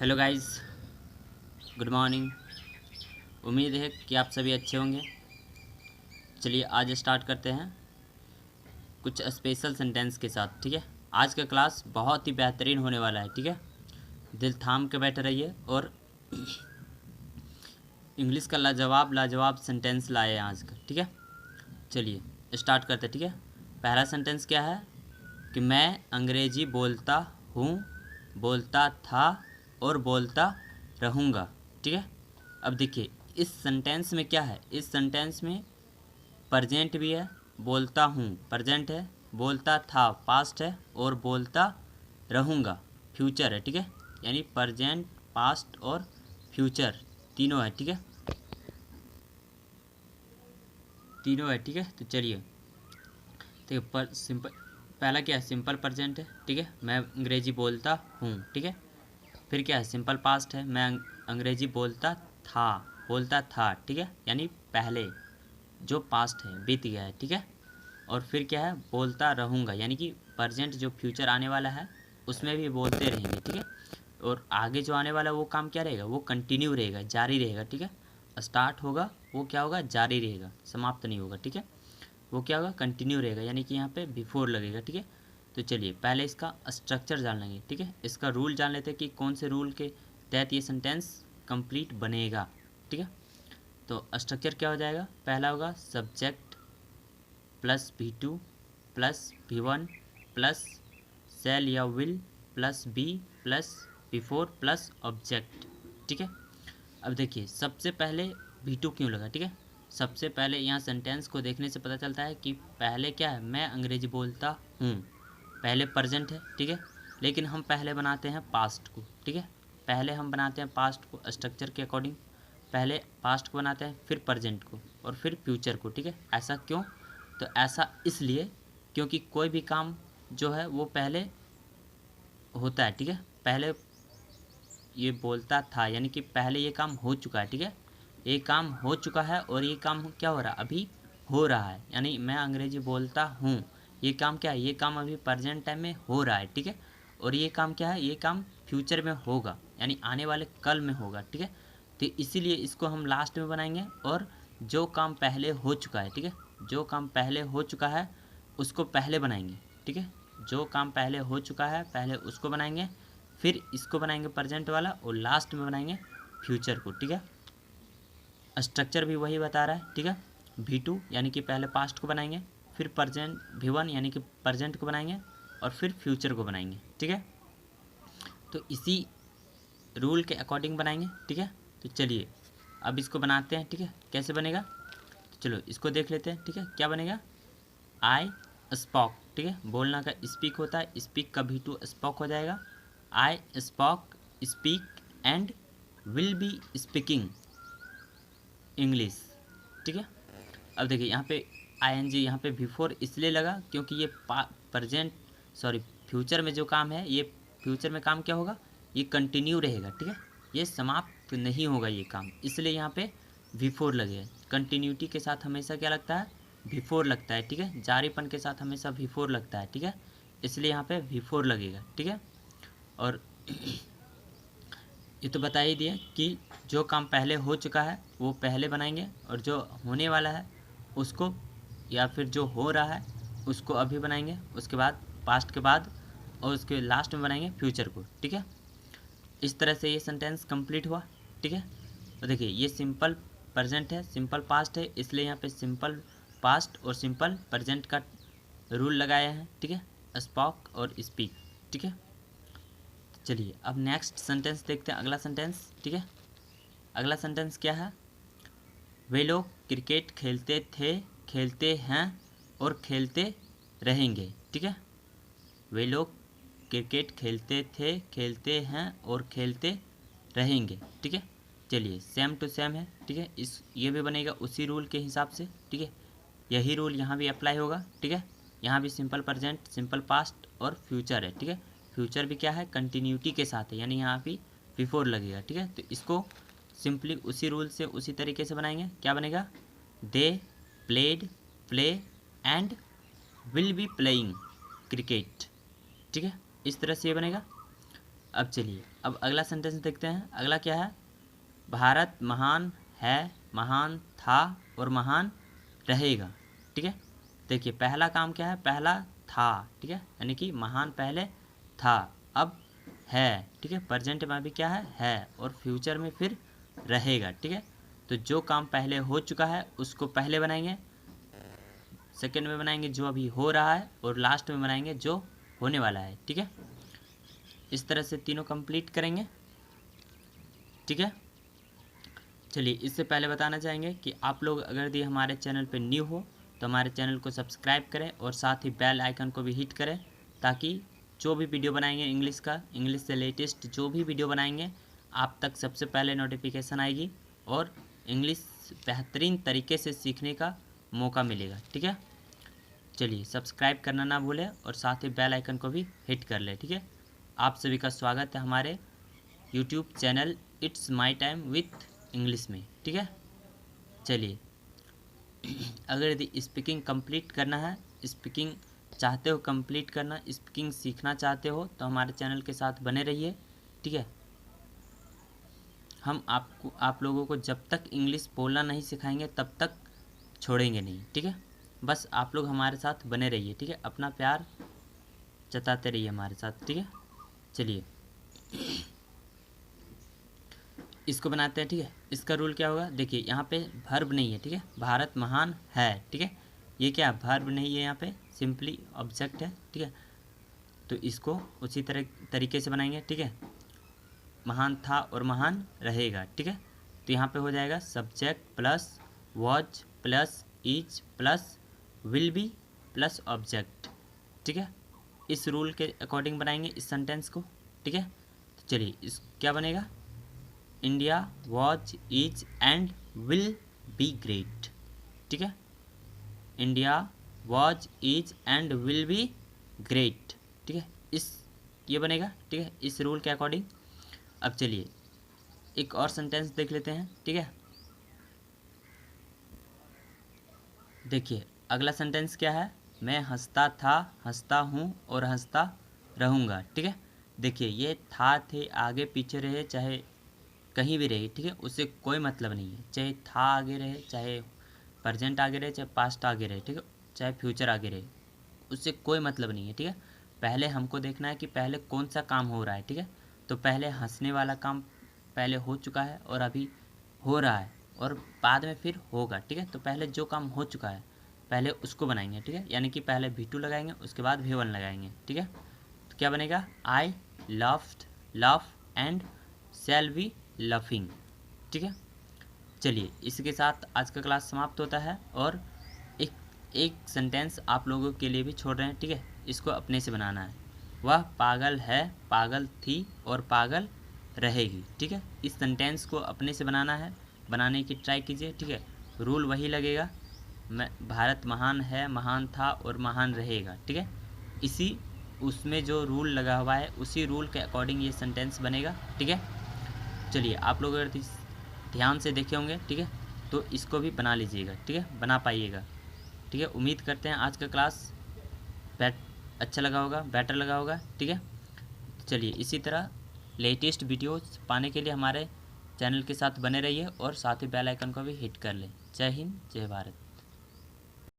Hello guys, good morning. उम्मीद है कि आप सभी अच्छे होंगे। चलिए आज स्टार्ट करते हैं कुछ स्पेशल सेंटेंस के साथ। ठीक है, आज का क्लास बहुत ही बेहतरीन होने वाला है। ठीक है, दिल थाम के बैठे रहिए और इंग्लिश का लाजवाब लाजवाब सेंटेंस लाए हैं आज का। ठीक है, चलिए स्टार्ट करते हैं। ठीक है, पहला सेंटेंस क्या है कि मैं अंग्रेजी बोलता हूँ, बोलता था और बोलता रहूँगा। ठीक है, अब देखिए इस सेंटेंस में क्या है, इस सेंटेंस में प्रेजेंट भी है, बोलता हूँ प्रेजेंट है, बोलता था पास्ट है और बोलता रहूँगा फ्यूचर है। ठीक है, यानी प्रेजेंट पास्ट और फ्यूचर तीनों है। ठीक है, तीनों है। ठीक है, तो चलिए ठीक है। पर सिंपल पहला क्या है, सिंपल प्रेजेंट है। ठीक है, मैं अंग्रेजी बोलता हूँ। ठीक है, फिर क्या है, सिंपल पास्ट है, मैं अंग्रेजी था, बोलता था। ठीक है, यानी पहले जो पास्ट है बीत गया है। ठीक है, और फिर क्या है, बोलता रहूँगा, यानी कि प्रेजेंट जो फ्यूचर आने वाला है उसमें भी बोलते रहेंगे। ठीक है, और आगे जो आने वाला वो काम क्या रहेगा, वो कंटिन्यू रहेगा, जारी रहेगा। ठीक है, स्टार्ट होगा वो क्या होगा, जारी रहेगा, समाप्त नहीं होगा। ठीक है, वो क्या होगा, कंटिन्यू रहेगा, यानी कि यहाँ पे बिफोर लगेगा। ठीक है, तो चलिए पहले इसका स्ट्रक्चर जान लेंगे। ठीक है, इसका रूल जान लेते हैं कि कौन से रूल के तहत ये सेंटेंस कंप्लीट बनेगा। ठीक है, तो स्ट्रक्चर क्या हो जाएगा, पहला होगा subject plus V2 plus V1 plus shall या will plus be plus before plus object. ठीक है, अब देखिए सबसे पहले V2 क्यों लगा। ठीक है, सबसे पहले यहाँ सेंटेंस को देखने से पता चलता है कि पहले क्या है, मैं अंग्रेजी बोलता हूँ, पहले प्रेजेंट है। ठीक है, लेकिन हम पहले बनाते हैं पास्ट को। ठीक है, पहले हम बनाते हैं पास्ट को स्ट्रक्चर के अकॉर्डिंग, पहले पास्ट को बनाते हैं, फिर प्रेजेंट को और फिर फ्यूचर को। ठीक है, ऐसा क्यों, तो ऐसा इसलिए क्योंकि कोई भी काम जो है वो पहले होता है। ठीक है, पहले ये बोलता था यानी कि पहले ये काम हो चुका है। ठीक है, ये काम हो चुका है और ये काम क्या हो रहा है, अभी हो रहा है, यानी मैं अंग्रेजी बोलता हूँ, ये काम क्या है, ये काम अभी प्रेजेंट टाइम में हो रहा है। ठीक है, और ये काम क्या है, ये काम फ्यूचर में होगा, यानी आने वाले कल में होगा। ठीक है, तो इसीलिए इसको हम लास्ट में बनाएंगे और जो काम पहले हो चुका है, ठीक है, जो काम पहले हो चुका है उसको पहले बनाएंगे। ठीक है, जो काम पहले हो चुका है पहले उसको बनाएंगे, फिर इसको बनाएंगे प्रेजेंट वाला और लास्ट में बनाएंगे फ्यूचर को। ठीक है, स्ट्रक्चर भी वही बता रहा है। ठीक है, V2 यानी कि पहले पास्ट को बनाएंगे, फिर प्रेजेंट V1 यानी कि प्रेजेंट को बनाएंगे और फिर फ्यूचर को बनाएंगे। ठीक है, तो इसी रूल के अकॉर्डिंग बनाएंगे। ठीक है, तो चलिए अब इसको बनाते हैं। ठीक है, कैसे बनेगा, तो चलो इसको देख लेते हैं। ठीक है, क्या बनेगा, आई स्पॉक। ठीक है, बोलना का स्पीक होता है, स्पीक का V2 स्पॉक हो जाएगा। I spoke, speak and will be speaking English. ठीक है, अब देखिए यहाँ पे ING यहाँ पे बिफोर इसलिए लगा क्योंकि ये प्रेजेंट सॉरी फ्यूचर में जो काम है, ये फ्यूचर में काम क्या होगा, ये कंटिन्यू रहेगा। ठीक है, ये समाप्त नहीं होगा ये काम, इसलिए यहाँ पे बिफोर लगे। कंटिन्यूटी के साथ हमेशा क्या लगता है, बिफोर लगता है। ठीक है, जारीपन के साथ हमेशा बिफोर लगता है। ठीक है, इसलिए यहाँ पे बिफोर लगेगा। ठीक है, और ये तो बता ही दिया कि जो काम पहले हो चुका है वो पहले बनाएंगे और जो होने वाला है उसको या फिर जो हो रहा है उसको अभी बनाएंगे, उसके बाद पास्ट के बाद और उसके लास्ट में बनाएंगे फ्यूचर को। ठीक है, इस तरह से ये सेंटेंस कंप्लीट हुआ। ठीक है, तो देखिए ये सिंपल प्रेजेंट है, सिंपल पास्ट है, इसलिए यहाँ पे सिंपल पास्ट और सिंपल प्रेजेंट का रूल लगाया है। ठीक है, स्पॉक और स्पीक। ठीक है, चलिए अब नेक्स्ट सेंटेंस देखते हैं, अगला सेंटेंस। ठीक है, अगला सेंटेंस क्या है, वे लोग क्रिकेट खेलते थे, खेलते हैं और खेलते रहेंगे। ठीक है, वे लोग क्रिकेट खेलते थे, खेलते हैं और खेलते रहेंगे। ठीक है, चलिए सेम टू सेम है। ठीक है, इस ये भी बनेगा उसी रूल के हिसाब से। ठीक है, यही रूल यहाँ भी अप्लाई होगा। ठीक है, यहाँ भी सिंपल प्रेजेंट, सिंपल पास्ट और फ्यूचर है। ठीक है, फ्यूचर भी क्या है, कंटिन्यूटी के साथ है, यानी यहाँ भी बिफोर लगेगा। ठीक है, तो इसको सिंपली उसी रूल से उसी तरीके से बनाएंगे। क्या बनेगा, they played, play and will be playing cricket. ठीक है, इस तरह से ये बनेगा। अब चलिए अब अगला सेंटेंस देखते हैं। अगला क्या है, भारत महान है, महान था और महान रहेगा। ठीक है, देखिए पहला काम क्या है, पहला था। ठीक है, यानी कि महान पहले था, अब है। ठीक है, प्रेजेंट में भी क्या है और फ्यूचर में फिर रहेगा। ठीक है, तो जो काम पहले हो चुका है उसको पहले बनाएंगे, सेकंड में बनाएंगे जो अभी हो रहा है, और लास्ट में बनाएंगे जो होने वाला है। ठीक है, इस तरह से तीनों कंप्लीट करेंगे। ठीक है, चलिए इससे पहले बताना चाहेंगे कि आप लोग अगर यदि हमारे चैनल पर न्यू हो तो हमारे चैनल को सब्सक्राइब करें और साथ ही बेल आइकन को भी हिट करें, ताकि जो भी वीडियो बनाएंगे इंग्लिश का, इंग्लिश से लेटेस्ट जो भी वीडियो बनाएंगे आप तक सबसे पहले नोटिफिकेशन आएगी और इंग्लिश बेहतरीन तरीके से सीखने का मौका मिलेगा। ठीक है, चलिए सब्सक्राइब करना ना भूलें और साथ ही बेल आइकन को भी हिट कर लें। ठीक है, आप सभी का स्वागत है हमारे YouTube channel it's my time with English में। ठीक है, चलिए अगर यदि स्पीकिंग कंप्लीट करना है, स्पीकिंग चाहते हो कंप्लीट करना, स्पीकिंग सीखना चाहते हो तो हमारे चैनल के साथ बने रहिए। ठीक है, हम आप लोगों को जब तक इंग्लिश बोलना नहीं सिखाएंगे तब तक छोड़ेंगे नहीं। ठीक है, बस आप लोग हमारे साथ बने रहिए। ठीक है, अपना प्यार जताते रहिए हमारे साथ। ठीक है, चलिए इसको बनाते हैं। ठीक है, इसका रूल क्या होगा, देखिए यहाँ पे वर्ब नहीं है। ठीक है, भारत महान है। ठीक है, ये क्या वर्ब नहीं है, यहाँ पे सिंपली ऑब्जेक्ट है। ठीक है, तो इसको उसी तरीके से बनाएंगे। ठीक है, महान था और महान रहेगा। ठीक है, तो यहाँ पे हो जाएगा subject plus was plus is plus will be plus object. ठीक है, इस रूल के अकॉर्डिंग बनाएंगे इस सेंटेंस को। ठीक है, तो चलिए इस क्या बनेगा, India was is and will be great. ठीक है, India was is and will be great. ठीक है, ये बनेगा। ठीक है, इस रूल के अकॉर्डिंग। अब चलिए एक और सेंटेंस देख लेते हैं। ठीक है, देखिए अगला सेंटेंस क्या है, मैं हंसता था, हंसता हूँ और हंसता रहूँगा। ठीक है, देखिए ये था थे आगे पीछे रहे चाहे कहीं भी रहे। ठीक है, उससे कोई मतलब नहीं है, चाहे था आगे रहे, चाहे प्रेजेंट आगे रहे, चाहे पास्ट आगे रहे। ठीक है, चाहे फ्यूचर आगे रहे, उससे कोई मतलब नहीं है। ठीक है, पहले हमको देखना है कि पहले कौन सा काम हो रहा है। ठीक है, तो पहले हंसने वाला काम पहले हो चुका है और अभी हो रहा है और बाद में फिर होगा। ठीक है, तो पहले जो काम हो चुका है पहले उसको बनाएंगे। ठीक है, यानी कि पहले V2 लगाएंगे उसके बाद V1 लगाएंगे। ठीक है, तो क्या बनेगा, I loved love and shall be laughing. ठीक है, चलिए इसके साथ आज का क्लास समाप्त होता है और एक सेंटेंस आप लोगों के लिए भी छोड़ रहे हैं। ठीक है, इसको अपने से बनाना है, वह पागल है, पागल थी और पागल रहेगी। ठीक है, इस सेंटेंस को अपने से बनाना है, बनाने की ट्राई कीजिए। ठीक है, रूल वही लगेगा, मैं भारत महान है, महान था और महान रहेगा। ठीक है, इसी उसमें जो रूल लगा हुआ है उसी रूल के अकॉर्डिंग ये सेंटेंस बनेगा। ठीक है, चलिए आप लोग अगर ध्यान से देखे होंगे, ठीक है, तो इसको भी बना लीजिएगा। ठीक है, बना पाइएगा। ठीक है, उम्मीद करते हैं आज का क्लास अच्छा लगा होगा, बेटर लगा होगा। ठीक है, चलिए इसी तरह लेटेस्ट वीडियोस पाने के लिए हमारे चैनल के साथ बने रहिए और साथ ही बेल आइकन को भी हिट कर लें। जय हिंद, जय भारत।